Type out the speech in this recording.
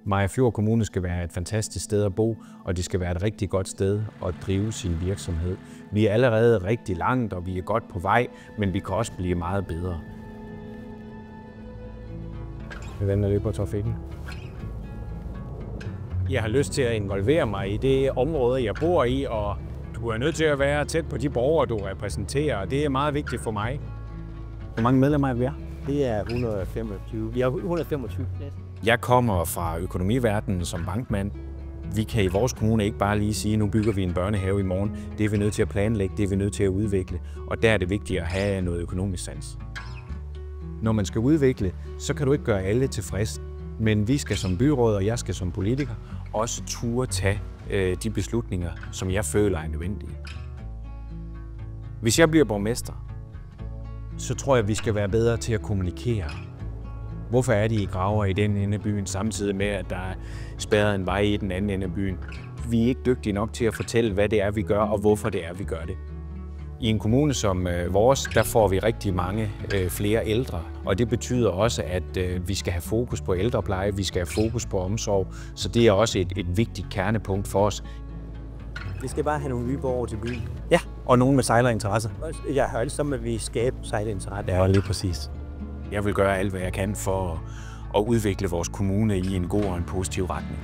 Mariagerfjord Kommune skal være et fantastisk sted at bo, og det skal være et rigtig godt sted at drive sin virksomhed. Vi er allerede rigtig langt, og vi er godt på vej, men vi kan også blive meget bedre. Jeg vender lidt på trafikken. Jeg har lyst til at involvere mig i det område, jeg bor i, og du er nødt til at være tæt på de borgere, du repræsenterer, og det er meget vigtigt for mig. Hvor mange medlemmer er vi? Det er 125. Vi har 125 plads. Jeg kommer fra økonomiverdenen som bankmand. Vi kan i vores kommune ikke bare lige sige, at nu bygger vi en børnehave i morgen. Det er vi nødt til at planlægge, det er vi nødt til at udvikle, og der er det vigtigt at have noget økonomisk sans. Når man skal udvikle, så kan du ikke gøre alle tilfreds, men vi skal som byråd, og jeg skal som politiker, også turde tage de beslutninger, som jeg føler er nødvendige. Hvis jeg bliver borgmester, så tror jeg, at vi skal være bedre til at kommunikere. Hvorfor er de i graver i den ende af byen, samtidig med, at der er spærret en vej i den anden ende af byen? Vi er ikke dygtige nok til at fortælle, hvad det er, vi gør, og hvorfor det er, vi gør det. I en kommune som vores, der får vi rigtig mange flere ældre, og det betyder også, at vi skal have fokus på ældrepleje, vi skal have fokus på omsorg, så det er også et vigtigt kernepunkt for os. Vi skal bare have nogle nye borgere til byen. Ja, og nogen med sejlerinteresse. Jeg har alt sammen, at vi skaber sejlerinteresse. Ja, lige præcis. Jeg vil gøre alt, hvad jeg kan for at udvikle vores kommune i en god og en positiv retning.